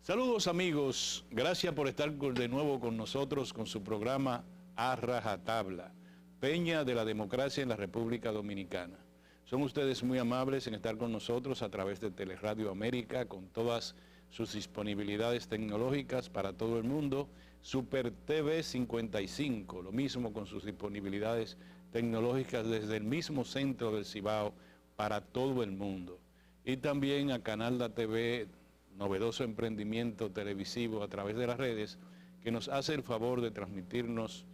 Saludos amigos, gracias por estar de nuevo con nosotros con su programa A Rajatabla, Peña de la Democracia en la República Dominicana. Son ustedes muy amables en estar con nosotros a través de Teleradio América con todas sus disponibilidades tecnológicas para todo el mundo, Super TV 55, lo mismo con sus disponibilidades tecnológicas desde el mismo centro del Cibao para todo el mundo. Y también a Canal TV, novedoso emprendimiento televisivo a través de las redes, que nos hace el favor de transmitirnos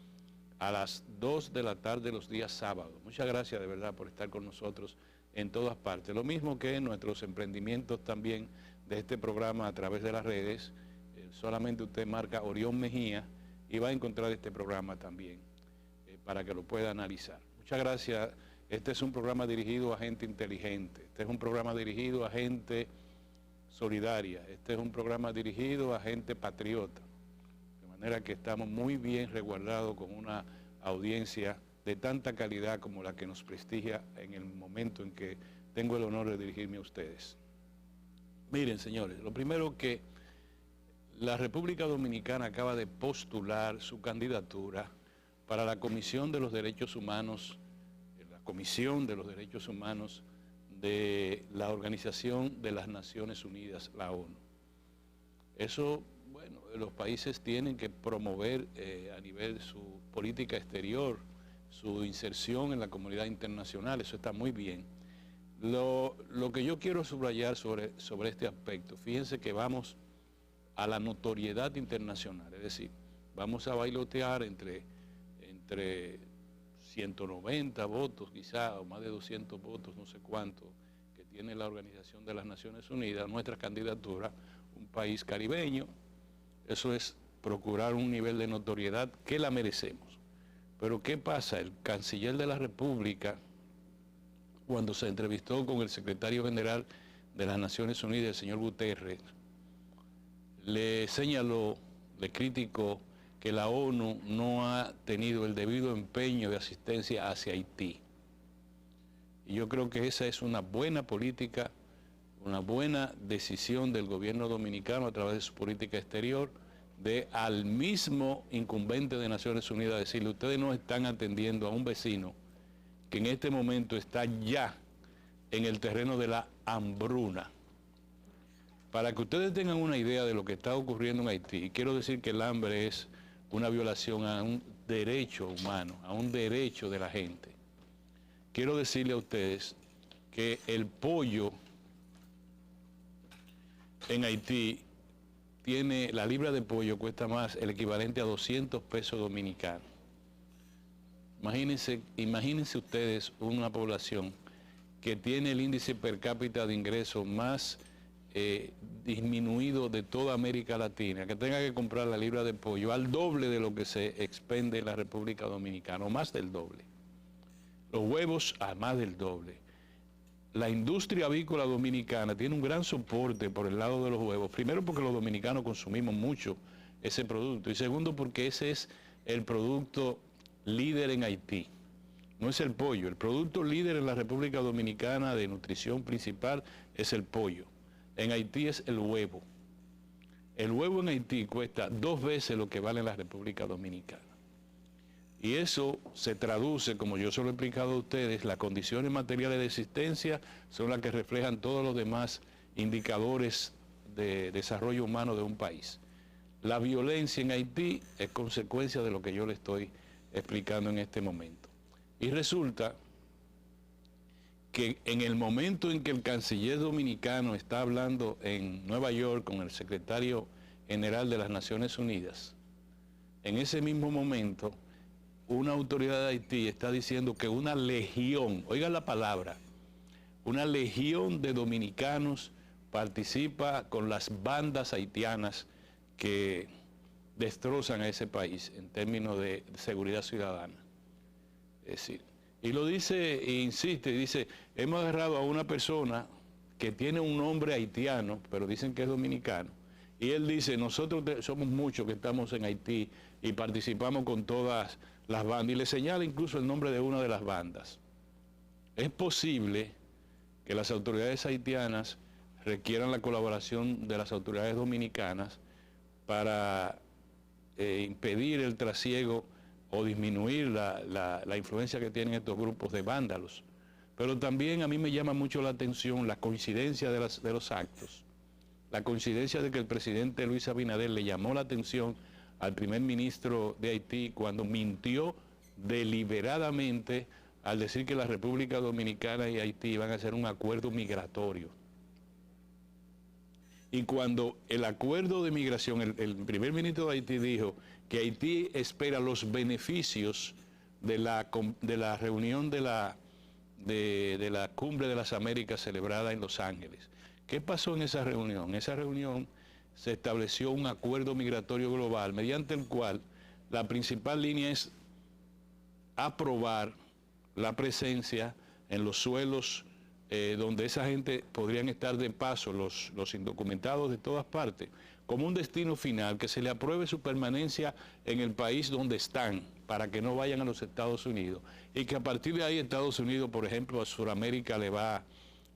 a las 2 de la tarde los días sábados. Muchas gracias de verdad por estar con nosotros en todas partes. Lo mismo que nuestros emprendimientos también de este programa a través de las redes. Solamente usted marca Orión Mejía y va a encontrar este programa también para que lo pueda analizar. Muchas gracias. Este es un programa dirigido a gente inteligente. Este es un programa dirigido a gente solidaria. Este es un programa dirigido a gente patriota. De manera que estamos muy bien resguardados con una audiencia de tanta calidad como la que nos prestigia en el momento en que tengo el honor de dirigirme a ustedes. Miren, señores, lo primero que la República Dominicana acaba de postular su candidatura para la Comisión de los Derechos Humanos, de la Organización de las Naciones Unidas, la ONU. Eso, bueno, los países tienen que promover a nivel su política exterior, su inserción en la comunidad internacional, eso está muy bien. Lo que yo quiero subrayar sobre este aspecto, fíjense que vamos a la notoriedad internacional, es decir, vamos a bailotear entre 190 votos quizá, o más de 200 votos, no sé cuánto, que tiene la Organización de las Naciones Unidas, nuestra candidatura, un país caribeño. Eso es procurar un nivel de notoriedad que la merecemos. Pero ¿qué pasa? El canciller de la República, cuando se entrevistó con el secretario general de las Naciones Unidas, el señor Guterres, le señaló, le criticó que la ONU no ha tenido el debido empeño de asistencia hacia Haití. Y yo creo que esa es una buena política, una buena decisión del gobierno dominicano a través de su política exterior, de al mismo incumbente de Naciones Unidas decirle, ustedes no están atendiendo a un vecino que en este momento está ya en el terreno de la hambruna. Para que ustedes tengan una idea de lo que está ocurriendo en Haití, quiero decir que el hambre es una violación a un derecho humano, a un derecho de la gente. Quiero decirle a ustedes que el pollo en Haití tiene, la libra de pollo cuesta más, el equivalente a 200 pesos dominicanos. Imagínense ustedes una población que tiene el índice per cápita de ingresos más disminuido de toda América Latina, que tenga que comprar la libra de pollo al doble de lo que se expende en la República Dominicana, o más del doble. Los huevos a más del doble. La industria avícola dominicana tiene un gran soporte por el lado de los huevos, primero porque los dominicanos consumimos mucho ese producto, y segundo porque ese es el producto líder en Haití. No es el pollo, el producto líder en la República Dominicana de nutrición principal es el pollo. En Haití es el huevo. El huevo en Haití cuesta 2 veces lo que vale en la República Dominicana. Y eso se traduce, como yo se lo he explicado a ustedes, las condiciones materiales de existencia son las que reflejan todos los demás indicadores de desarrollo humano de un país. La violencia en Haití es consecuencia de lo que yo le estoy explicando en este momento. Y resulta que en el momento en que el canciller dominicano está hablando en Nueva York con el secretario general de las Naciones Unidas, en ese mismo momento una autoridad de Haití está diciendo que una legión, oigan la palabra, una legión de dominicanos participa con las bandas haitianas que destrozan a ese país en términos de seguridad ciudadana. Es decir, y lo dice e insiste, dice, hemos agarrado a una persona que tiene un nombre haitiano, pero dicen que es dominicano, y él dice, nosotros somos muchos que estamos en Haití y participamos con todas las bandas, y le señala incluso el nombre de una de las bandas. Es posible que las autoridades haitianas requieran la colaboración de las autoridades dominicanas para impedir el trasiego o disminuir la influencia que tienen estos grupos de vándalos. Pero también a mí me llama mucho la atención la coincidencia de los actos, la coincidencia de que el presidente Luis Abinader le llamó la atención al primer ministro de Haití cuando mintió deliberadamente al decir que la República Dominicana y Haití iban a hacer un acuerdo migratorio. Y cuando el acuerdo de migración, el primer ministro de Haití dijo que Haití espera los beneficios de la reunión de la Cumbre de las Américas celebrada en Los Ángeles. ¿Qué pasó en esa reunión? En esa reunión se estableció un acuerdo migratorio global mediante el cual la principal línea es aprobar la presencia en los suelos donde esa gente podrían estar de paso, los indocumentados de todas partes, como un destino final, que se le apruebe su permanencia en el país donde están, para que no vayan a los Estados Unidos, y que a partir de ahí Estados Unidos, por ejemplo, a Sudamérica le va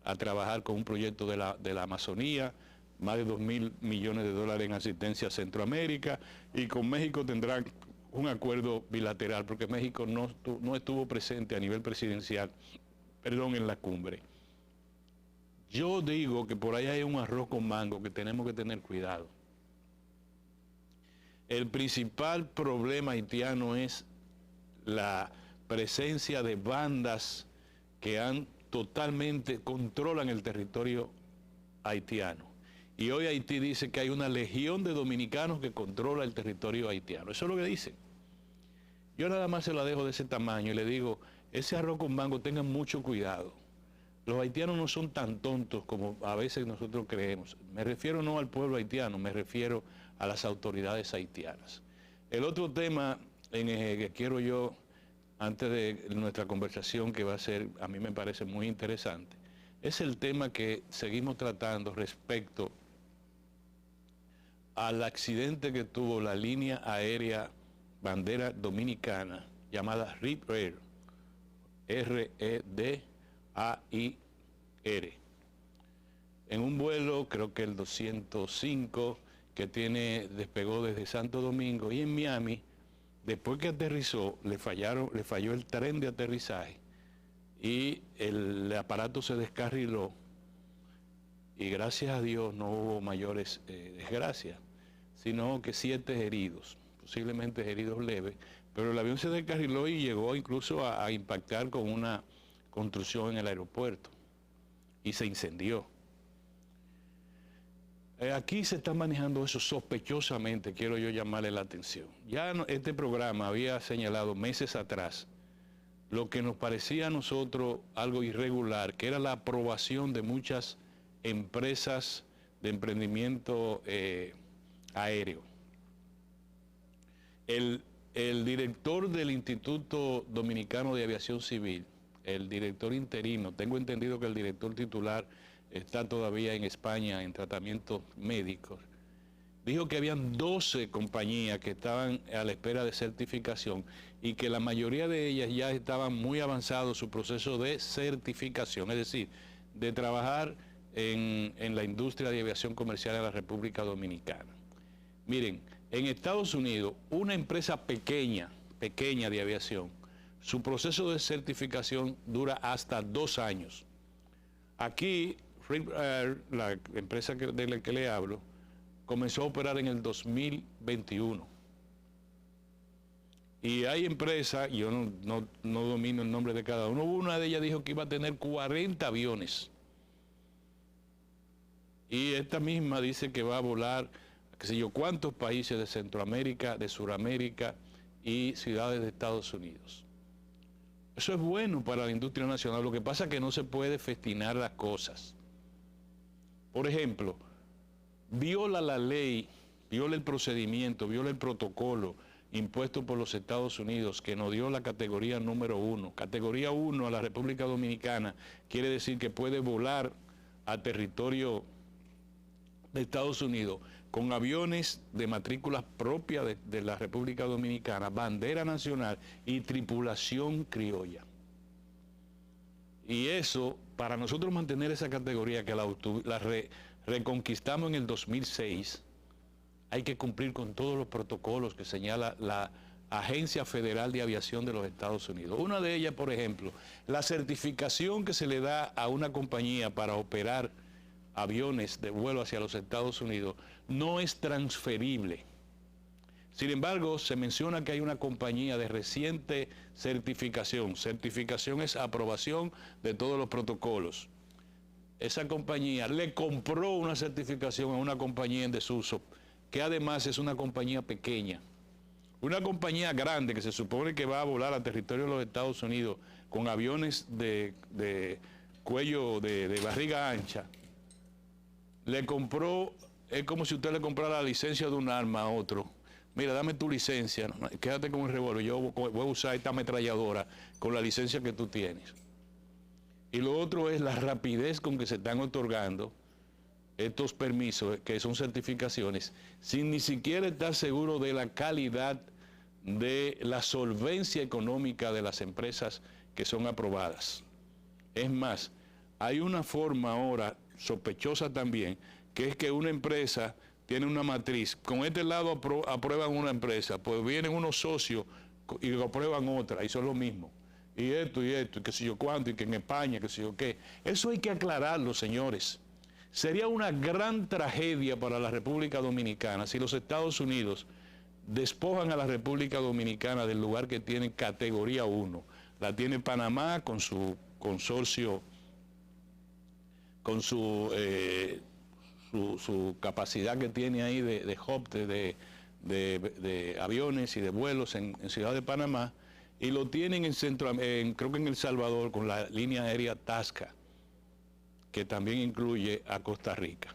a trabajar con un proyecto de la Amazonía, más de 2.000 millones de dólares en asistencia a Centroamérica, y con México tendrán un acuerdo bilateral, porque México no estuvo presente a nivel presidencial, en la cumbre. Yo digo que por ahí hay un arroz con mango que tenemos que tener cuidado. El principal problema haitiano es la presencia de bandas que totalmente controlan el territorio haitiano. Y hoy Haití dice que hay una legión de dominicanos que controla el territorio haitiano. Eso es lo que dicen. Yo nada más se la dejo de ese tamaño y le digo, ese arroz con mango, tengan mucho cuidado. Los haitianos no son tan tontos como a veces nosotros creemos. Me refiero no al pueblo haitiano, me refiero a las autoridades haitianas. El otro tema que quiero yo, antes de nuestra conversación, que va a ser, a mí me parece muy interesante, es el tema que seguimos tratando respecto al accidente que tuvo la línea aérea bandera dominicana llamada RED Air, R-E-D-A-I-R, en un vuelo, creo que el 205, que despegó desde Santo Domingo, y en Miami, después que aterrizó, le falló el tren de aterrizaje y el aparato se descarriló, y gracias a Dios no hubo mayores desgracias, sino que 7 heridos, posiblemente heridos leves, pero el avión se descarriló y llegó incluso a impactar con una construcción en el aeropuerto y se incendió. Aquí se está manejando eso sospechosamente, quiero yo llamarle la atención. Ya este programa había señalado meses atrás lo que nos parecía a nosotros algo irregular, que era la aprobación de muchas empresas de emprendimiento aéreo. El director del Instituto Dominicano de Aviación Civil, el director interino, tengo entendido que el director titular está todavía en España en tratamientos médicos, dijo que habían 12 compañías que estaban a la espera de certificación y que la mayoría de ellas ya estaban muy avanzados su proceso de certificación, es decir, de trabajar en la industria de aviación comercial en la República Dominicana. Miren, en Estados Unidos, una empresa pequeña de aviación, su proceso de certificación dura hasta 2 años. Aquí, la empresa de la que le hablo, comenzó a operar en el 2021. Y hay empresas, yo no domino el nombre de cada uno, una de ellas dijo que iba a tener 40 aviones. Y esta misma dice que va a volar, qué sé yo, cuántos países de Centroamérica, de Sudamérica y ciudades de Estados Unidos. Eso es bueno para la industria nacional, lo que pasa es que no se puede festinar las cosas. Por ejemplo, viola la ley, viola el procedimiento, viola el protocolo impuesto por los Estados Unidos, que nos dio la categoría número 1. Categoría 1 a la República Dominicana quiere decir que puede volar a territorio de Estados Unidos con aviones de matrículas propias de la República Dominicana, bandera nacional y tripulación criolla. Y eso, para nosotros mantener esa categoría que reconquistamos en el 2006, hay que cumplir con todos los protocolos que señala la Agencia Federal de Aviación de los Estados Unidos. Una de ellas, por ejemplo, la certificación que se le da a una compañía para operar aviones de vuelo hacia los Estados Unidos no es transferible. Sin embargo, se menciona que hay una compañía de reciente certificación. Certificación es aprobación de todos los protocolos. Esa compañía le compró una certificación a una compañía en desuso, que además es una compañía pequeña. Una compañía grande que se supone que va a volar a territorio de los Estados Unidos con aviones de cuello, de barriga ancha, le compró, es como si usted le comprara la licencia de un arma a otro. Mira, dame tu licencia, quédate con el revólver, yo voy a usar esta ametralladora con la licencia que tú tienes. Y lo otro es la rapidez con que se están otorgando estos permisos, que son certificaciones, sin ni siquiera estar seguro de la calidad, de la solvencia económica de las empresas que son aprobadas. Es más, hay una forma ahora sospechosa también, que es que una empresa tiene una matriz, con este lado aprueban una empresa, pues vienen unos socios y aprueban otra, y son lo mismo. Y esto, y qué sé yo cuánto, y que en España, qué sé yo qué. Eso hay que aclararlo, señores. Sería una gran tragedia para la República Dominicana si los Estados Unidos despojan a la República Dominicana del lugar que tiene categoría 1. La tiene Panamá con su consorcio, con su capacidad que tiene ahí de hub, de aviones y de vuelos en Ciudad de Panamá, y lo tienen creo que en El Salvador con la línea aérea Tasca, que también incluye a Costa Rica.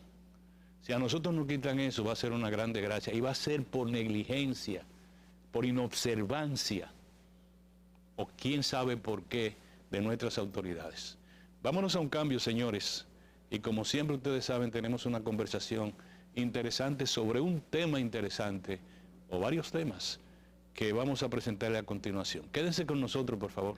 Si a nosotros nos quitan eso, va a ser una gran desgracia, y va a ser por negligencia, por inobservancia, o quién sabe por qué, de nuestras autoridades. Vámonos a un cambio, señores, y como siempre ustedes saben, tenemos una conversación interesante sobre un tema interesante, o varios temas, que vamos a presentarle a continuación. Quédense con nosotros, por favor.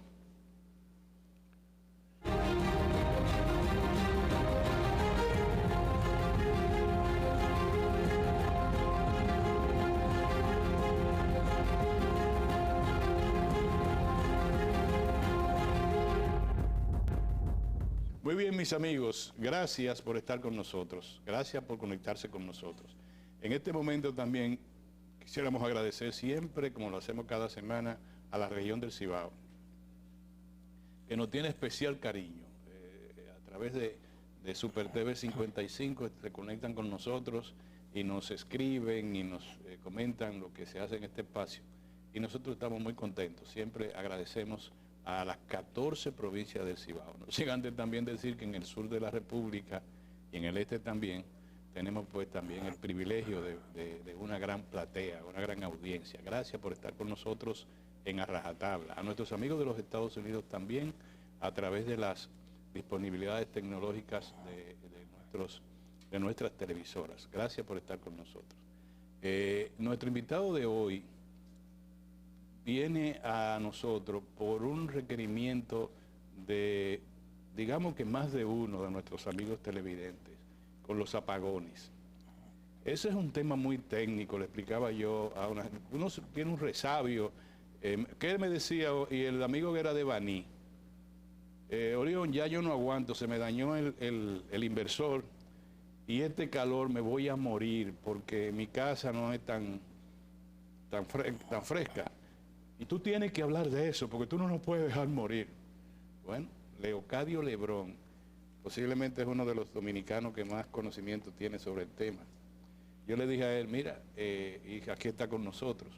Muy bien, mis amigos, gracias por estar con nosotros, gracias por conectarse con nosotros. En este momento también quisiéramos agradecer siempre, como lo hacemos cada semana, a la región del Cibao, que nos tiene especial cariño. A través de Super TV 55 se conectan con nosotros y nos escriben y nos comentan lo que se hace en este espacio. Y nosotros estamos muy contentos, siempre agradecemos a las 14 provincias del Cibao. No sin antes también decir que en el sur de la República y en el este también tenemos pues también el privilegio de una gran platea, una gran audiencia. Gracias por estar con nosotros en A Rajatabla. A nuestros amigos de los Estados Unidos también, a través de las disponibilidades tecnológicas de nuestras televisoras. Gracias por estar con nosotros. Nuestro invitado de hoy viene a nosotros por un requerimiento de, digamos que más de uno de nuestros amigos televidentes, con los apagones. Ese es un tema muy técnico, le explicaba yo a uno tiene un resabio, que él me decía, y el amigo que era de Baní, Orión, ya yo no aguanto, se me dañó el inversor, y este calor me voy a morir, porque mi casa no es tan fresca. Y tú tienes que hablar de eso, porque tú no nos puedes dejar morir. Bueno, Leocadio Lebrón, posiblemente es uno de los dominicanos que más conocimiento tiene sobre el tema. Yo le dije a él, mira, y aquí está con nosotros,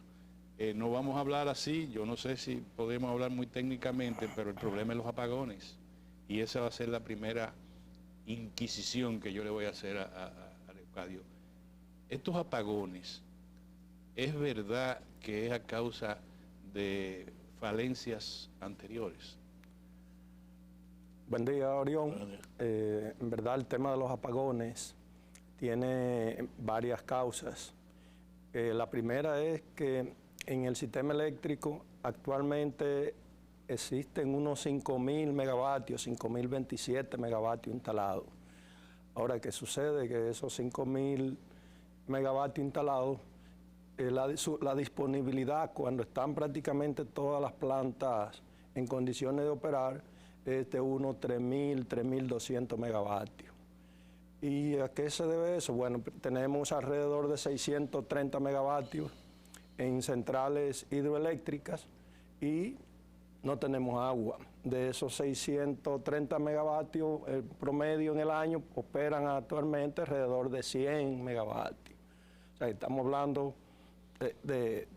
no vamos a hablar así, yo no sé si podemos hablar muy técnicamente, pero el problema es los apagones. Y esa va a ser la primera inquisición que yo le voy a hacer a Leocadio. Estos apagones, ¿es verdad que es a causa de falencias anteriores? Buen día, Orión. En verdad, el tema de los apagones tiene varias causas. La primera es que en el sistema eléctrico actualmente existen unos 5.000 megavatios, 5.027 megavatios instalados. Ahora, ¿qué sucede? Que esos 5.000 megavatios instalados, la disponibilidad cuando están prácticamente todas las plantas en condiciones de operar es de unos 3.000, 3.200 megavatios. ¿Y a qué se debe eso? Bueno, tenemos alrededor de 630 megavatios en centrales hidroeléctricas y no tenemos agua. De esos 630 megavatios, el promedio en el año operan actualmente alrededor de 100 megavatios. O sea, estamos hablando de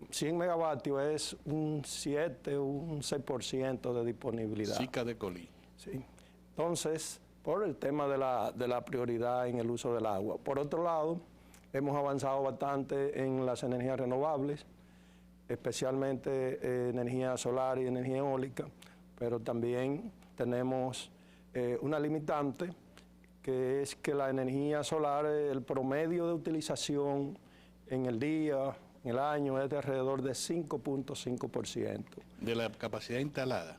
100 megavatios, es un 7 o un 6% de disponibilidad. Chica de Colí. Sí. Entonces, por el tema de la prioridad en el uso del agua. Por otro lado, hemos avanzado bastante en las energías renovables, especialmente energía solar y energía eólica, pero también tenemos una limitante, que es que la energía solar, el promedio de utilización en el día, en el año, es de alrededor de 5.5%. ¿De la capacidad instalada?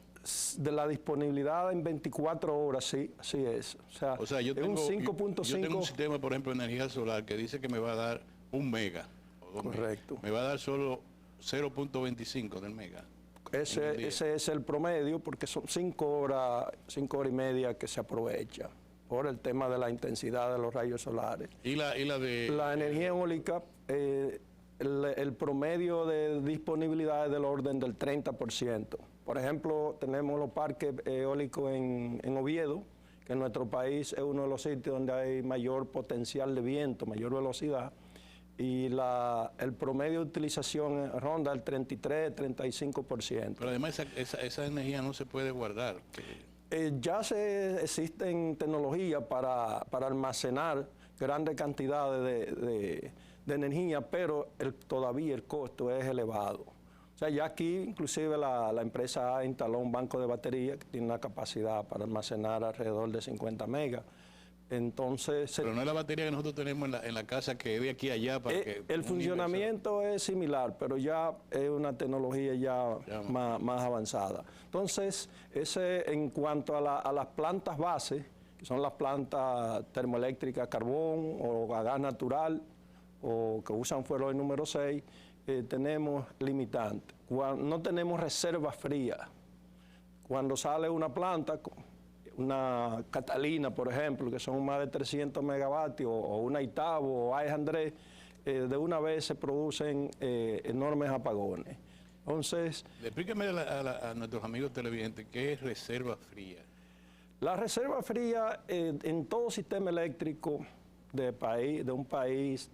De la disponibilidad en 24 horas, sí, así es. O sea, yo tengo un 5.5. Yo tengo un sistema, por ejemplo, de energía solar que dice que me va a dar 1 mega. O 2 correcto. Megas. Me va a dar solo 0.25 del mega. Ese es el promedio, porque son 5 horas y media que se aprovecha por el tema de la intensidad de los rayos solares. ¿Y la de...? La energía eólica, el promedio de disponibilidad es del orden del 30%. Por ejemplo, tenemos los parques eólicos en Oviedo, que en nuestro país es uno de los sitios donde hay mayor potencial de viento, mayor velocidad, y el promedio de utilización ronda el 33-35%. Pero además esa energía no se puede guardar. Ya existen tecnologías para almacenar grandes cantidades de energía, pero todavía el costo es elevado. O sea, ya aquí inclusive la empresa instaló un banco de batería que tiene una capacidad para almacenar alrededor de 50 megas. Entonces, pero no es la batería que nosotros tenemos en la casa, que es de aquí a allá. El funcionamiento es similar, pero ya es una tecnología ya más avanzada. Entonces, en cuanto a las plantas base, que son las plantas termoeléctricas a carbón o a gas natural, o que usan fuero de número 6, tenemos limitantes. No tenemos reservas frías. Cuando sale una planta, una Catalina, por ejemplo, que son más de 300 megavatios, o una Itabo o AES Andrés, de una vez se producen enormes apagones. Entonces... Explíqueme a nuestros amigos televidentes, ¿qué es reserva fría? La reserva fría en todo sistema eléctrico de un país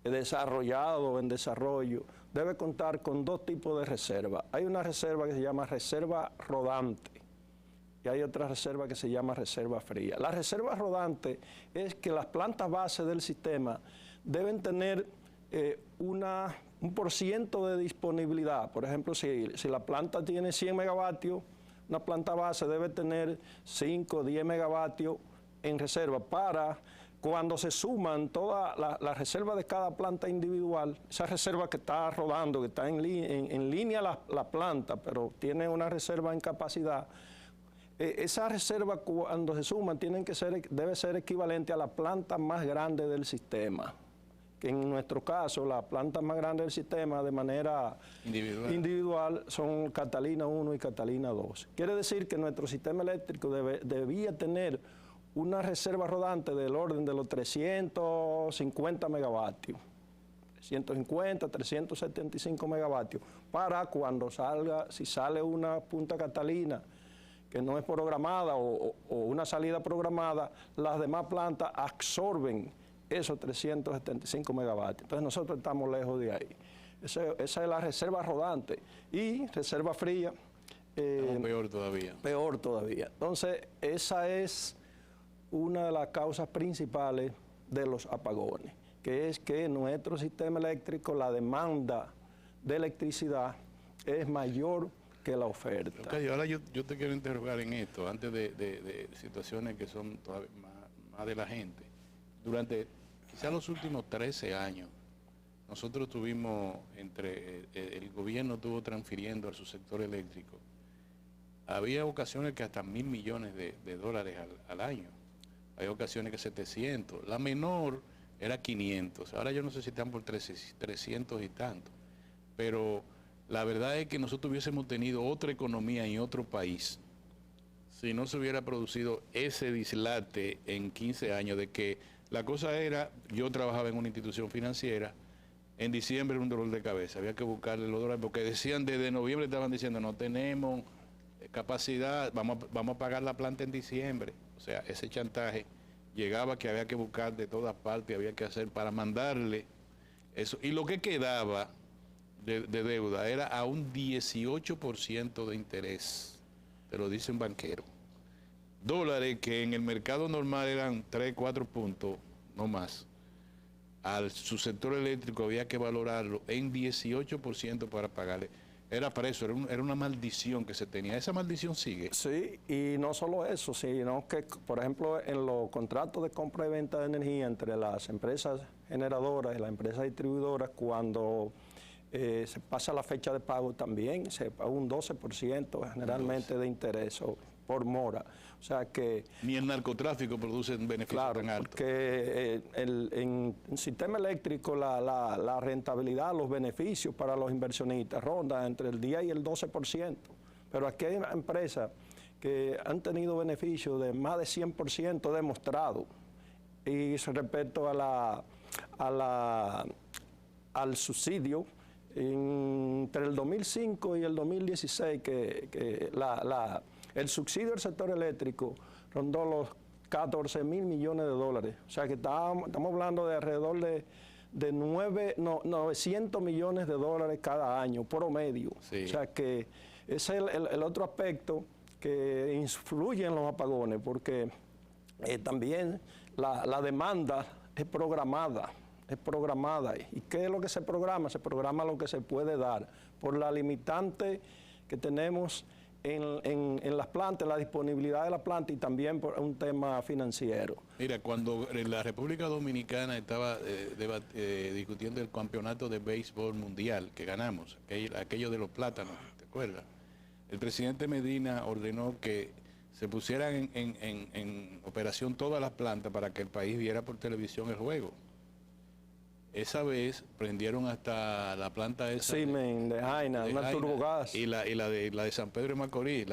desarrollado o en desarrollo debe contar con 2 tipos de reserva. Hay una reserva que se llama reserva rodante y hay otra reserva que se llama reserva fría. La reserva rodante es que las plantas base del sistema deben tener un % de disponibilidad. Por ejemplo, si la planta tiene 100 megavatios, una planta base debe tener 5 o 10 megavatios en reserva para cuando se suman toda la reserva de cada planta individual, esa reserva que está rodando, que está en línea la planta, pero tiene una reserva en capacidad, esa reserva cuando se suman debe ser equivalente a la planta más grande del sistema, que en nuestro caso la planta más grande del sistema de manera individual son Catalina 1 y Catalina 2. Quiere decir que nuestro sistema eléctrico debía tener una reserva rodante del orden de los 350 megavatios, 350, 375 megavatios, para cuando si sale una Punta Catalina que no es programada o una salida programada, las demás plantas absorben esos 375 megavatios. Entonces nosotros estamos lejos de ahí. Esa es la reserva rodante. Y reserva fría. Peor todavía. Peor todavía. Entonces esa es una de las causas principales de los apagones, que es que en nuestro sistema eléctrico la demanda de electricidad es mayor que la oferta. Okay, ahora yo te quiero interrogar en esto, antes de situaciones que son todavía más de la gente. Durante quizás los últimos 13 años, nosotros tuvimos, el gobierno estuvo transfiriendo a su sector eléctrico, había ocasiones que hasta 1.000 millones de dólares al año, hay ocasiones que 700, la menor era 500, ahora yo no sé si están por 300 y tanto, pero la verdad es que nosotros hubiésemos tenido otra economía en otro país si no se hubiera producido ese dislate en 15 años de que la cosa era, yo trabajaba en una institución financiera, en diciembre era un dolor de cabeza, había que buscarle los dólares, porque decían desde noviembre, estaban diciendo, no tenemos capacidad, vamos a pagar la planta en diciembre. O sea, ese chantaje llegaba que había que buscar de todas partes, había que hacer para mandarle eso. Y lo que quedaba de deuda era a un 18% de interés, te lo dice un banquero. Dólares que en el mercado normal eran 3, 4 puntos, no más. Al su sector eléctrico había que valorarlo en 18% para pagarle. Era para eso, era una maldición que se tenía. ¿Esa maldición sigue? Sí, y no solo eso, sino que, por ejemplo, en los contratos de compra y venta de energía entre las empresas generadoras y las empresas distribuidoras, cuando se pasa la fecha de pago también, se paga un 12% generalmente de interés por mora. O sea que... Ni el narcotráfico produce un beneficio tan alto. Porque en el sistema eléctrico la rentabilidad, los beneficios para los inversionistas rondan entre el 10 y el 12%. Pero aquí hay empresas que han tenido beneficios de más de 100% demostrado. Y respecto al subsidio, entre el 2005 y el 2016, el subsidio del sector eléctrico rondó los 14.000 millones de dólares. O sea que estamos hablando de alrededor de 900 millones de dólares cada año, promedio. Sí. O sea que ese es el otro aspecto que influye en los apagones, porque también la demanda es programada. ¿Y qué es lo que se programa? Se programa lo que se puede dar por la limitante que tenemos en las plantas, la disponibilidad de la planta y también por un tema financiero. Mira, cuando la República Dominicana estaba discutiendo el campeonato de béisbol mundial que ganamos, aquello de los plátanos, ¿te acuerdas? El presidente Medina ordenó que se pusieran en operación todas las plantas para que el país viera por televisión el juego. Esa vez prendieron hasta la planta esa Siemens, de Jaina, una turbogás. Y la de San Pedro de Macorís,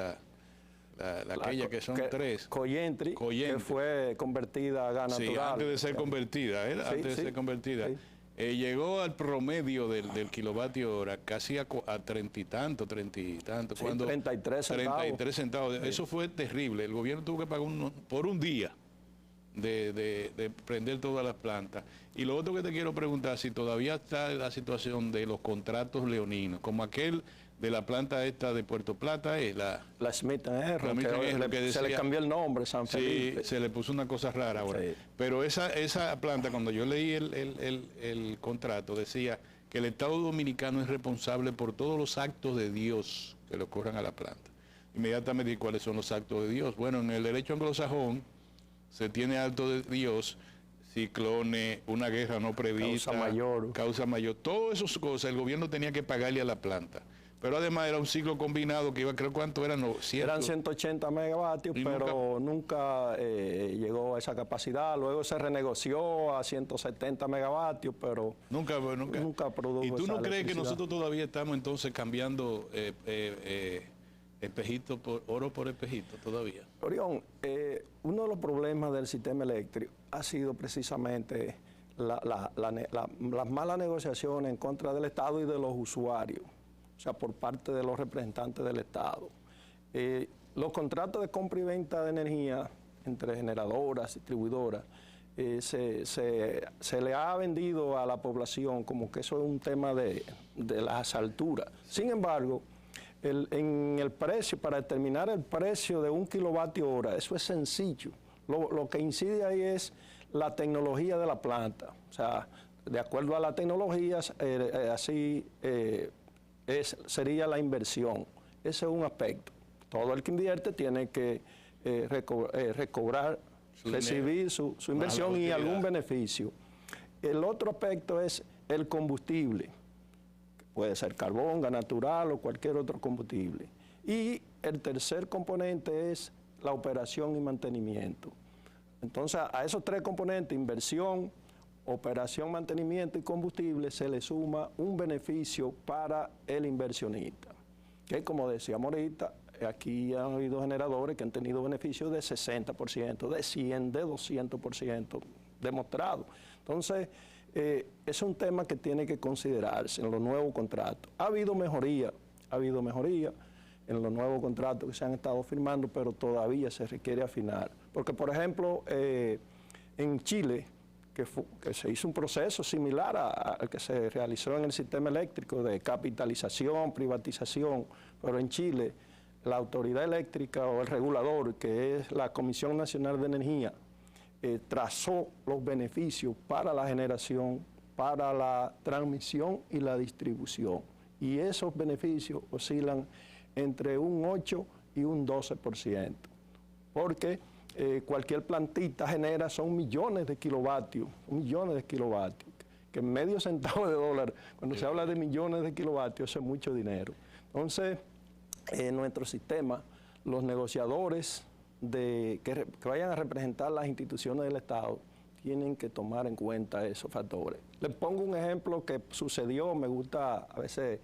aquella que son 3. Coyentri, que fue convertida a gas natural. Sí, antes de ser convertida, antes de ser convertida. Sí. Llegó al promedio del kilovatio hora casi a 30 y tanto. Sí, 33 centavos. 33 centavos. Sí. Eso fue terrible. El gobierno tuvo que pagar por un día de prender todas las plantas. Y lo otro que te quiero preguntar, si todavía está la situación de los contratos leoninos, como aquel de la planta esta de Puerto Plata, es la Smith & Erro, se le cambió el nombre, San Felipe. Sí, se le puso una cosa rara ahora. Sí. Pero esa planta, cuando yo leí el contrato, decía que el Estado Dominicano es responsable por todos los actos de Dios que le ocurran a la planta. Inmediatamente, ¿cuáles son los actos de Dios? Bueno, en el derecho anglosajón se tiene acto de Dios, ciclones, una guerra no prevista, causa mayor, todas esas cosas el gobierno tenía que pagarle a la planta. Pero además era un ciclo combinado que iba, creo cuánto eran, eran 180 megavatios, pero nunca llegó a esa capacidad. Luego se renegoció a 170 megavatios, pero nunca produjo. ¿Y tú no crees que nosotros todavía estamos entonces cambiando espejito por oro por espejito todavía? Orión, uno de los problemas del sistema eléctrico ha sido precisamente las malas negociaciones en contra del Estado y de los usuarios, o sea, por parte de los representantes del Estado. Los contratos de compra y venta de energía entre generadoras, distribuidoras, se le ha vendido a la población como que eso es un tema de las alturas. Sin embargo, en el precio, para determinar el precio de 1 kilovatio hora, eso es sencillo. Lo que incide ahí es la tecnología de la planta. O sea, de acuerdo a las tecnologías, sería la inversión. Ese es un aspecto. Todo el que invierte tiene que recibir su inversión y algún beneficio. El otro aspecto es el combustible, que puede ser carbón, gas natural o cualquier otro combustible. Y el tercer componente es la operación y mantenimiento. Entonces, a esos tres componentes, inversión, operación, mantenimiento y combustible, se le suma un beneficio para el inversionista, que como decíamos ahorita, aquí han habido generadores que han tenido beneficios de 60%, de 100%, de 200% demostrado. Entonces, es un tema que tiene que considerarse en los nuevos contratos. Ha habido mejoría en los nuevos contratos que se han estado firmando, pero todavía se requiere afinar. Porque, por ejemplo, en Chile, que se hizo un proceso similar al que se realizó en el sistema eléctrico de capitalización, privatización, pero en Chile la autoridad eléctrica o el regulador, que es la Comisión Nacional de Energía, trazó los beneficios para la generación, para la transmisión y la distribución. Y esos beneficios oscilan entre un 8 y un 12%, porque cualquier plantita genera, son millones de kilovatios, que en medio centavo de dólar, cuando se habla de millones de kilovatios, eso es mucho dinero. Entonces, en nuestro sistema, los negociadores que vayan a representar las instituciones del Estado tienen que tomar en cuenta esos factores. Les pongo un ejemplo que sucedió, me gusta a veces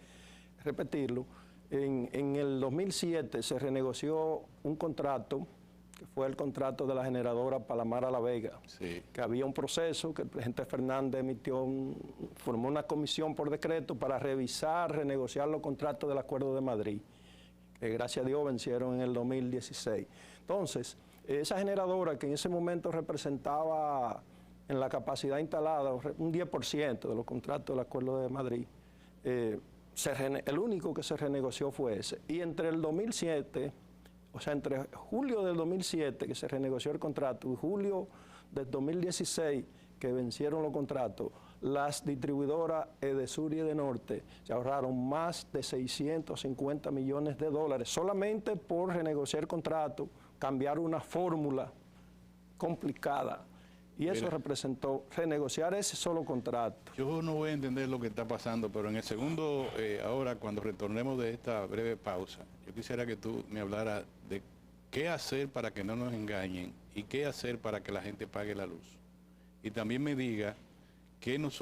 repetirlo. En el 2007 se renegoció un contrato, que fue el contrato de la generadora Palomar La Vega, sí, que había un proceso que el presidente Fernández formó una comisión por decreto para revisar, renegociar los contratos del Acuerdo de Madrid, que gracias a Dios vencieron en el 2016. Entonces, esa generadora que en ese momento representaba en la capacidad instalada un 10% de los contratos del Acuerdo de Madrid, el único que se renegoció fue ese. Y entre el 2007, o sea, entre julio del 2007, que se renegoció el contrato, y julio del 2016, que vencieron los contratos, las distribuidoras Edesur y Edenorte se ahorraron más de 650 millones de dólares solamente por renegociar el contrato, cambiar una fórmula complicada. Y eso representó renegociar ese solo contrato. Yo no voy a entender lo que está pasando, pero en el segundo, ahora cuando retornemos de esta breve pausa, yo quisiera que tú me hablaras de qué hacer para que no nos engañen y qué hacer para que la gente pague la luz. Y también me diga qué nos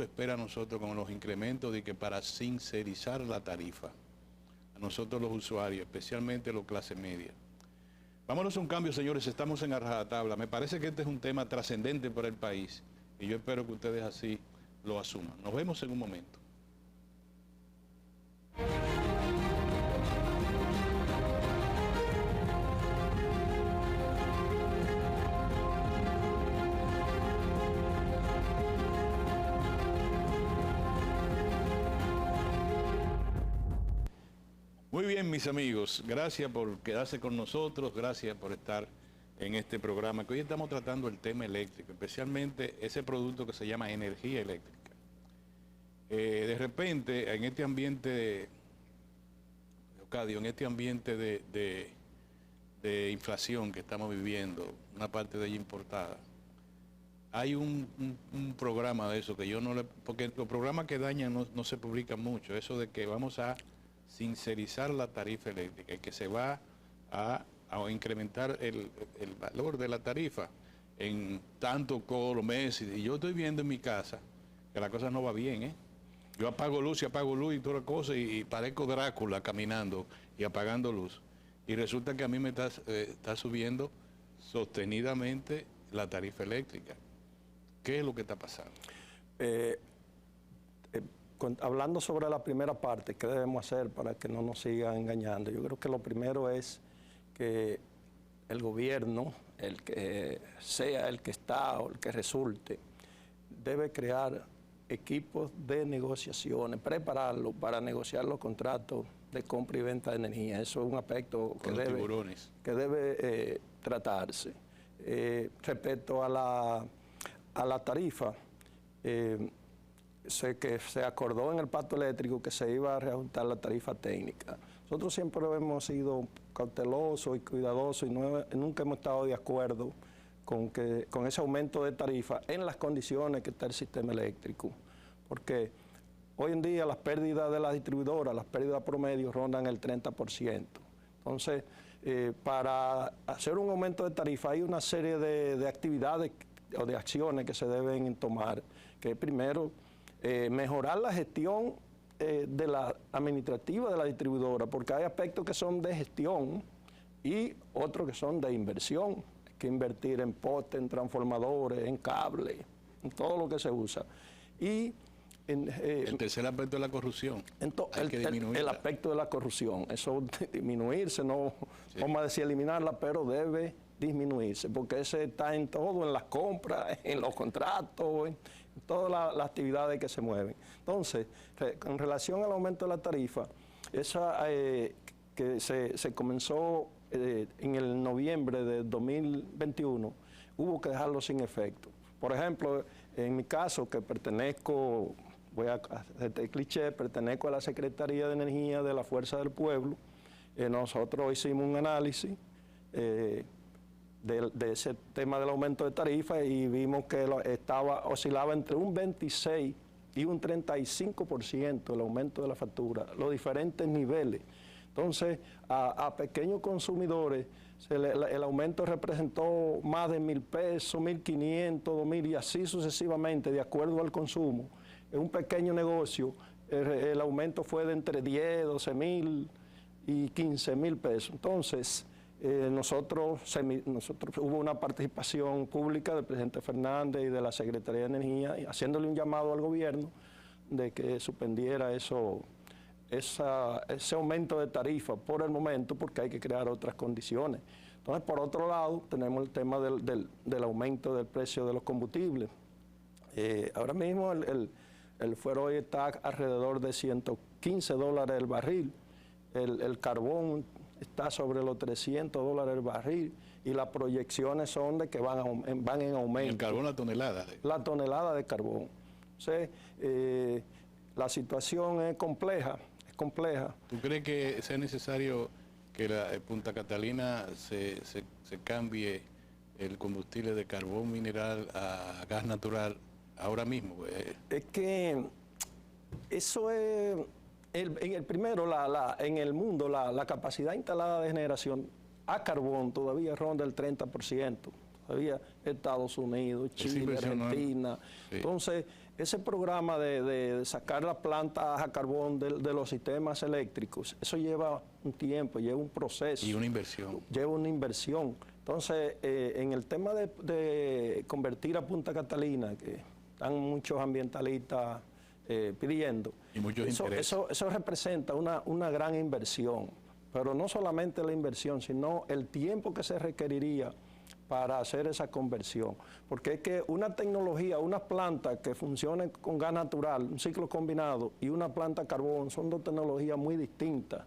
espera a nosotros con los incrementos de que para sincerizar la tarifa, a nosotros los usuarios, especialmente los clase media. Vámonos a un cambio, señores, estamos en A Rajatabla. Me parece que este es un tema trascendente para el país y yo espero que ustedes así lo asuman. Nos vemos en un momento. Muy bien, mis amigos, gracias por quedarse con nosotros, gracias por estar en este programa, que hoy estamos tratando el tema eléctrico, especialmente ese producto que se llama energía eléctrica. De repente, en este ambiente, Leocadio, en este ambiente de inflación que estamos viviendo, una parte de ella importada, hay un programa de eso que yo no le... Porque los programas que dañan no se publican mucho, eso de que vamos a sincerizar la tarifa eléctrica y que se va a incrementar el valor de la tarifa en tanto colo, meses. Y yo estoy viendo en mi casa que la cosa no va bien, ¿eh? Yo apago luz y toda la cosa y parezco Drácula caminando y apagando luz. Y resulta que a mí me está subiendo sostenidamente la tarifa eléctrica. ¿Qué es lo que está pasando? Hablando sobre la primera parte, ¿qué debemos hacer para que no nos sigan engañando? Yo creo que lo primero es que el gobierno, el que sea el que está o el que resulte, debe crear equipos de negociaciones, prepararlo para negociar los contratos de compra y venta de energía. Eso es un aspecto que debe tratarse. Respecto a la tarifa, sé que se acordó en el pacto eléctrico que se iba a reajustar la tarifa técnica. Nosotros siempre hemos sido cautelosos y cuidadosos y nunca hemos estado de acuerdo con ese aumento de tarifa en las condiciones que está el sistema eléctrico. Porque hoy en día las pérdidas de las distribuidoras, las pérdidas promedio rondan el 30%. Entonces, para hacer un aumento de tarifa hay una serie de actividades o de acciones que se deben tomar, que primero, mejorar la gestión de la administrativa de la distribuidora, porque hay aspectos que son de gestión y otros que son de inversión. Hay que invertir en postes, en transformadores, en cables, en todo lo que se usa. Y el tercer aspecto es la corrupción. El aspecto de la corrupción, eso disminuirse, no vamos a decir eliminarla, pero debe disminuirse, porque ese está en todo, en las compras, en los contratos, en todas las actividades que se mueven. Entonces, con relación al aumento de la tarifa, esa que se comenzó en el noviembre de 2021, hubo que dejarlo sin efecto. Por ejemplo, en mi caso, que pertenezco, voy a hacer el cliché, pertenezco a la Secretaría de Energía de la Fuerza del Pueblo, nosotros hicimos un análisis de ese tema del aumento de tarifa y vimos que oscilaba entre un 26 y un 35% el aumento de la factura, los diferentes niveles. Entonces, a pequeños consumidores el aumento representó más de 1,000 pesos, 1,500, 2,000 y así sucesivamente, de acuerdo al consumo. En un pequeño negocio, el aumento fue de entre 10, 12,000 y 15,000 pesos. Entonces, nosotros hubo una participación pública del presidente Fernández y de la Secretaría de Energía, haciéndole un llamado al gobierno de que suspendiera ese aumento de tarifa por el momento, porque hay que crear otras condiciones. Entonces, por otro lado, tenemos el tema del aumento del precio de los combustibles. Ahora mismo el fuero hoy está alrededor de $115 el barril. El carbón está sobre los $300 el barril y las proyecciones son de que van en aumento. ¿El carbón la tonelada? La tonelada de carbón. Entonces, la situación es compleja. ¿Tú crees que sea necesario que Punta Catalina se cambie el combustible de carbón mineral a gas natural ahora mismo? Es que eso es, en el mundo, la capacidad instalada de generación a carbón todavía ronda el 30%. Todavía Estados Unidos, Chile, Argentina. Sí. Entonces, ese programa de sacar las plantas a carbón de los sistemas eléctricos, eso lleva un tiempo, lleva un proceso. Y una inversión. Lleva una inversión. Entonces, en el tema de convertir a Punta Catalina, que están muchos ambientalistas pidiendo, y muchos eso representa una gran inversión. Pero no solamente la inversión, sino el tiempo que se requeriría para hacer esa conversión. Porque es que una tecnología, una planta que funcione con gas natural, un ciclo combinado, y una planta carbón, son dos tecnologías muy distintas.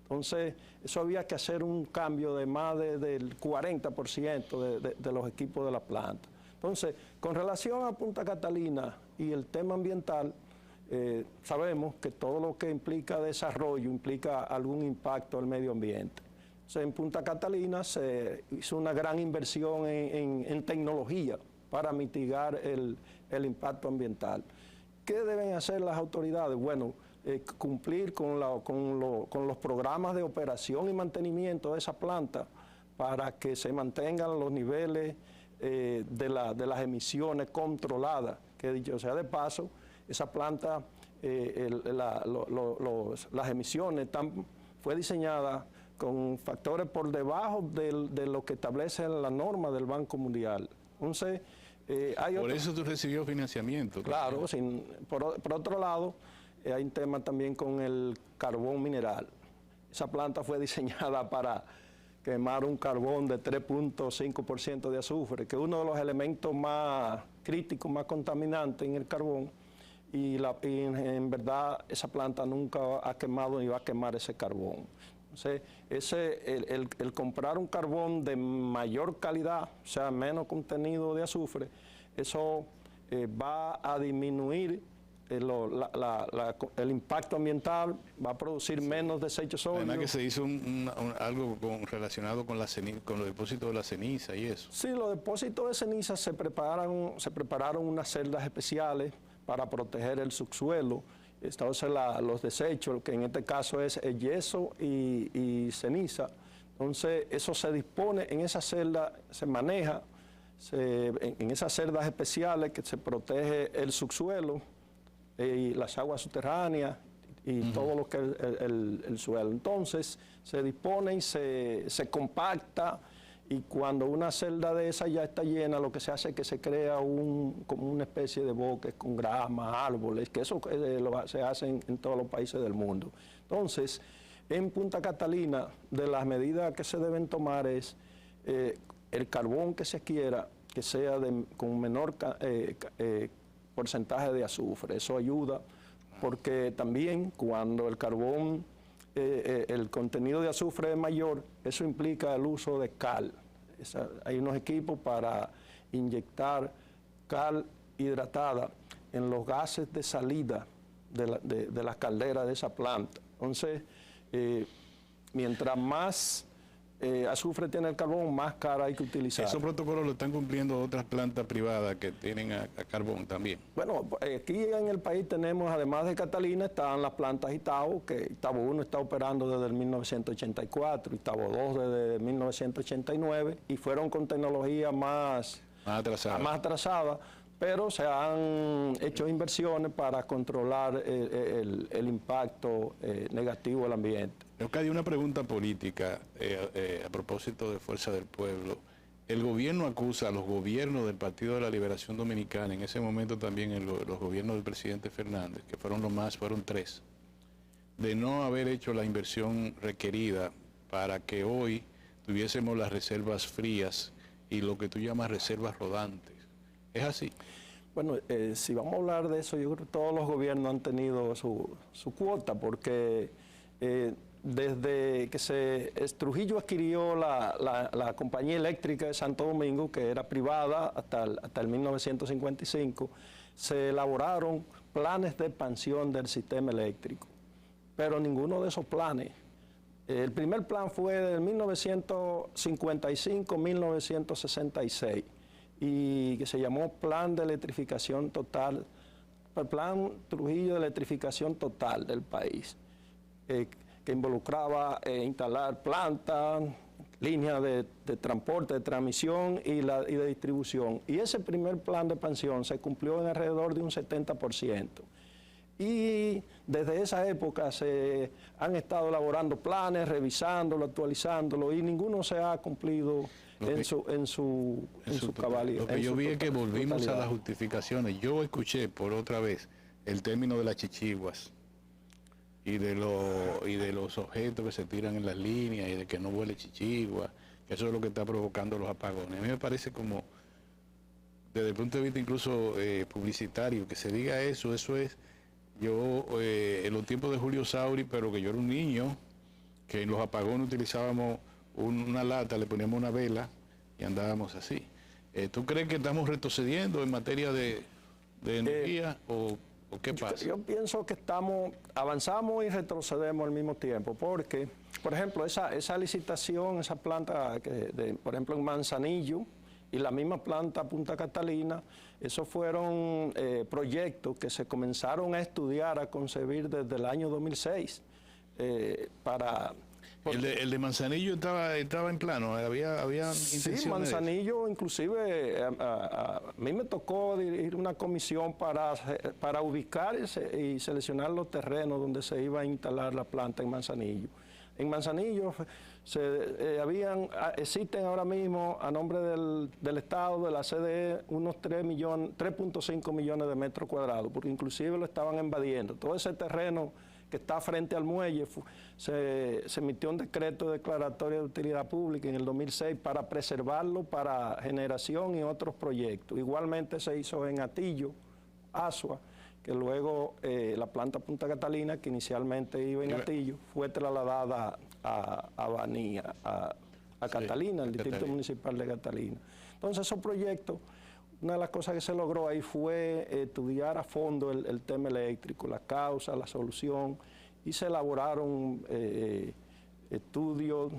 Entonces, eso había que hacer un cambio de más del 40% de los equipos de la planta. Entonces, con relación a Punta Catalina y el tema ambiental, sabemos que todo lo que implica desarrollo implica algún impacto al medio ambiente. En Punta Catalina se hizo una gran inversión en tecnología para mitigar el impacto ambiental. ¿Qué deben hacer las autoridades? Bueno, cumplir con los programas de operación y mantenimiento de esa planta para que se mantengan los niveles de las emisiones controladas, que dicho sea de paso, esa planta, las emisiones fue diseñada con factores por debajo de lo que establece la norma del Banco Mundial. Entonces, por eso tú recibió financiamiento. Claro, por otro lado, hay un tema también con el carbón mineral. Esa planta fue diseñada para quemar un carbón de 3.5% de azufre, que es uno de los elementos más críticos, más contaminantes en el carbón, y en verdad esa planta nunca ha quemado ni va a quemar ese carbón. Entonces, el comprar un carbón de mayor calidad, o sea, menos contenido de azufre, eso va a disminuir el impacto ambiental, va a producir menos desechos sólidos. Además que se hizo algo relacionado con los depósitos de la ceniza y eso. Sí, los depósitos de ceniza se prepararon unas celdas especiales para proteger el subsuelo. Entonces los desechos, que en este caso es el yeso y ceniza, entonces eso se dispone en esa celda, se maneja en esas celdas especiales que se protege el subsuelo y las aguas subterráneas y todo lo que es el suelo. Entonces se dispone y se compacta, y cuando una celda de esa ya está llena, lo que se hace es que se crea como una especie de bosques con grama, árboles, que eso se hace en todos los países del mundo. Entonces, en Punta Catalina, de las medidas que se deben tomar es el carbón que se quiera, que sea con menor porcentaje de azufre. Eso ayuda, porque también cuando el carbón, el contenido de azufre es mayor, eso implica el uso de cal. Hay unos equipos para inyectar cal hidratada en los gases de salida de las calderas de esa planta. Entonces, mientras más azufre tiene el carbón, más cara hay que utilizar. Esos protocolos lo están cumpliendo otras plantas privadas que tienen a carbón también. Bueno, aquí en el país tenemos, además de Catalina, están las plantas Itabo, que Itabo 1 está operando desde el 1984, Itabo 2 desde 1989, y fueron con tecnología más atrasada, pero se han hecho inversiones para controlar el impacto negativo del ambiente. Leocadio, una pregunta política a propósito de Fuerza del Pueblo. El gobierno acusa a los gobiernos del Partido de la Liberación Dominicana, en ese momento también los gobiernos del presidente Fernández, que fueron 3, de no haber hecho la inversión requerida para que hoy tuviésemos las reservas frías y lo que tú llamas reservas rodantes. ¿Es así? Bueno, si vamos a hablar de eso, yo creo que todos los gobiernos han tenido su cuota, porque desde que Trujillo adquirió la compañía eléctrica de Santo Domingo, que era privada hasta el 1955, se elaboraron planes de expansión del sistema eléctrico, pero ninguno de esos planes. El primer plan fue del 1955-1966 y que se llamó Plan de Electrificación Total, el Plan Trujillo de Electrificación Total del país, que involucraba instalar plantas, líneas de transporte, de transmisión y de distribución. Y ese primer plan de expansión se cumplió en alrededor de un 70%. Y desde esa época se han estado elaborando planes, revisándolo, actualizándolo, y ninguno se ha cumplido en su cabalidad. Lo que yo vi es que volvimos a las justificaciones. Yo escuché por otra vez el término de las chichiguas y de los objetos que se tiran en las líneas y de que no huele chichigua, que eso es lo que está provocando los apagones. A mí me parece como, desde el punto de vista incluso publicitario, que se diga eso es... Yo, en los tiempos de Julio Sauri, pero que yo era un niño, que en los apagones utilizábamos una lata, le poníamos una vela y andábamos así. ¿Tú crees que estamos retrocediendo en materia de energía o qué pasa? Yo pienso que avanzamos y retrocedemos al mismo tiempo, porque, por ejemplo, esa licitación, esa planta, por ejemplo, en Manzanillo, y la misma planta Punta Catalina, esos fueron proyectos que se comenzaron a estudiar, a concebir desde el año 2006. El de Manzanillo estaba en plano, había intenciones. Sí, Manzanillo, inclusive a mí me tocó dirigir una comisión para ubicar y seleccionar los terrenos donde se iba a instalar la planta en Manzanillo. En Manzanillo existen ahora mismo, a nombre del Estado, de la CDE, unos 3.5 millones de metros cuadrados, porque inclusive lo estaban invadiendo. Todo ese terreno que está frente al muelle, se emitió un decreto declaratorio de utilidad pública en el 2006 para preservarlo para generación y otros proyectos. Igualmente se hizo en Atillo, Asua, que luego la planta Punta Catalina, que inicialmente iba en Atillo, fue trasladada a Baní, a Catalina, el Distrito Municipal de Catalina. Entonces esos proyectos una de las cosas que se logró ahí fue estudiar a fondo el tema eléctrico, la causa, la solución, y se elaboraron estudios,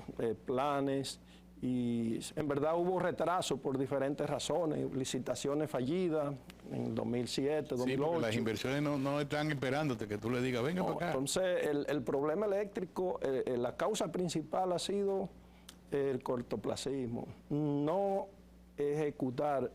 planes, y en verdad hubo retraso por diferentes razones, licitaciones fallidas en 2007, 2008. Sí, porque las inversiones no están esperándote que tú le digas, venga para acá. Entonces, el problema eléctrico, la causa principal ha sido el cortoplacismo, no ejecutar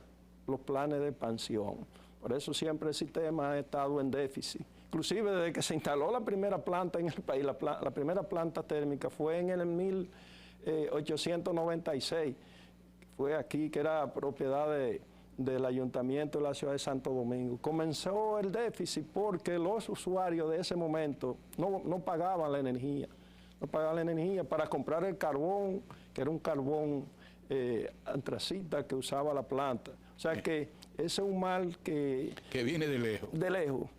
los planes de expansión. Por eso siempre el sistema ha estado en déficit. Inclusive desde que se instaló la primera planta en el país, la primera planta térmica fue en el 1896, fue aquí, que era propiedad del Ayuntamiento de la ciudad de Santo Domingo. Comenzó el déficit porque los usuarios de ese momento no pagaban la energía. No pagaban la energía para comprar el carbón, que era un carbón antracita que usaba la planta. O sea que ese es un mal que viene de lejos. De lejos.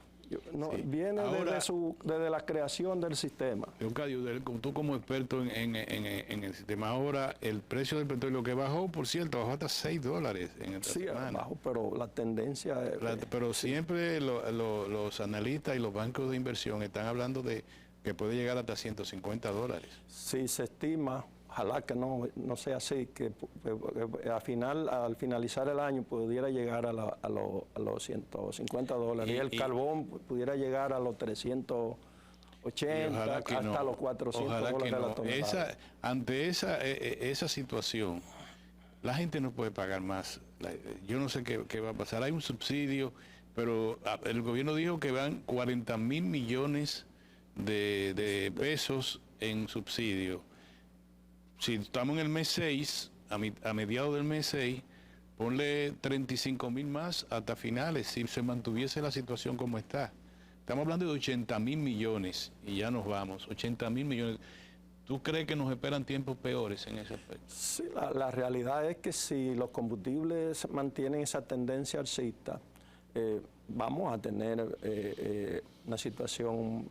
No, sí. Viene desde la creación del sistema. Leocadio, tú como experto en el sistema, ahora el precio del petróleo que bajó, por cierto, bajó hasta $6 en esta semana. Sí, bajo, pero la tendencia es... Pero siempre los analistas y los bancos de inversión están hablando de que puede llegar hasta $150. Sí, se estima, ojalá que no sea así, que al finalizar el año pudiera llegar a los $150 y el carbón pudiera llegar a los 380 hasta los $400 la tonelada. Ante esa situación, la gente no puede pagar más. Yo no sé qué va a pasar. Hay un subsidio, pero el gobierno dijo que van 40.000 millones de pesos en subsidio. Si estamos en el mes 6, a mediados del mes 6, ponle 35.000 más hasta finales, si se mantuviese la situación como está. Estamos hablando de 80.000 millones y ya nos vamos, 80.000 millones. ¿Tú crees que nos esperan tiempos peores en ese aspecto? Sí, la realidad es que si los combustibles mantienen esa tendencia alcista, vamos a tener una situación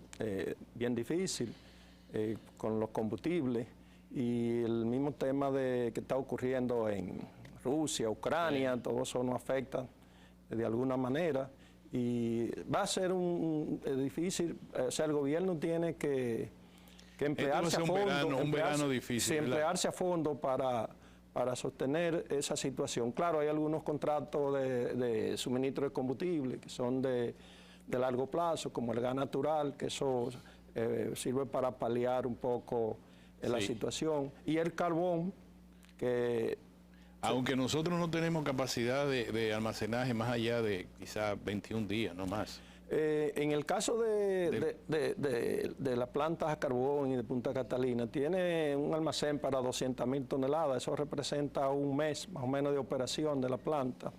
bien difícil con los combustibles. Y el mismo tema que está ocurriendo en Rusia, Ucrania, todo eso nos afecta de alguna manera. Y va a ser difícil, o sea, el gobierno tiene que emplearse a fondo. Un verano difícil. Sí, emplearse a fondo para sostener esa situación. Claro, hay algunos contratos de suministro de combustible que son de largo plazo, como el gas natural, que eso sirve para paliar un poco la situación, y el carbón, que... Aunque nosotros no tenemos capacidad de almacenaje más allá de quizás 21 días, no más. En el caso de las plantas a carbón y de Punta Catalina, tiene un almacén para 200.000 toneladas, eso representa un mes más o menos de operación de la planta.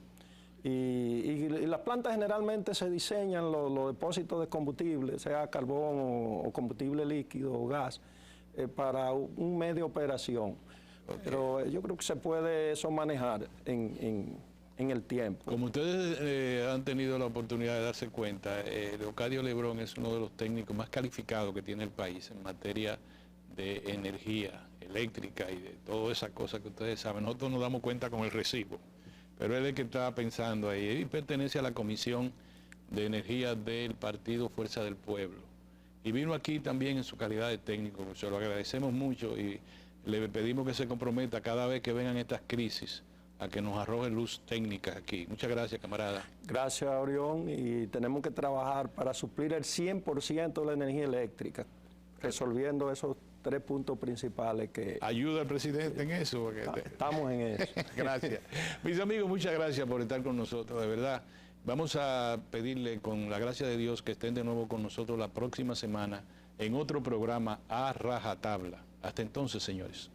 Y las plantas generalmente se diseñan, los depósitos de combustible, sea carbón o combustible líquido o gas, para un mes de operación. Okay. Pero yo creo que se puede eso manejar en el tiempo. Como ustedes han tenido la oportunidad de darse cuenta, Leocadio Lebrón es uno de los técnicos más calificados que tiene el país en materia de energía eléctrica y de todas esas cosas que ustedes saben. Nosotros nos damos cuenta con el recibo, pero él es el que está pensando ahí. Él pertenece a la Comisión de Energía del Partido Fuerza del Pueblo. Y vino aquí también en su calidad de técnico, se lo agradecemos mucho y le pedimos que se comprometa cada vez que vengan estas crisis a que nos arroje luz técnica aquí. Muchas gracias, camarada. Gracias, Orión, y tenemos que trabajar para suplir el 100% de la energía eléctrica, resolviendo esos 3 puntos principales que... ¿Ayuda al presidente en eso? Estamos en eso. Gracias. Mis amigos, muchas gracias por estar con nosotros, de verdad. Vamos a pedirle, con la gracia de Dios, que estén de nuevo con nosotros la próxima semana en otro programa a rajatabla. Hasta entonces, señores.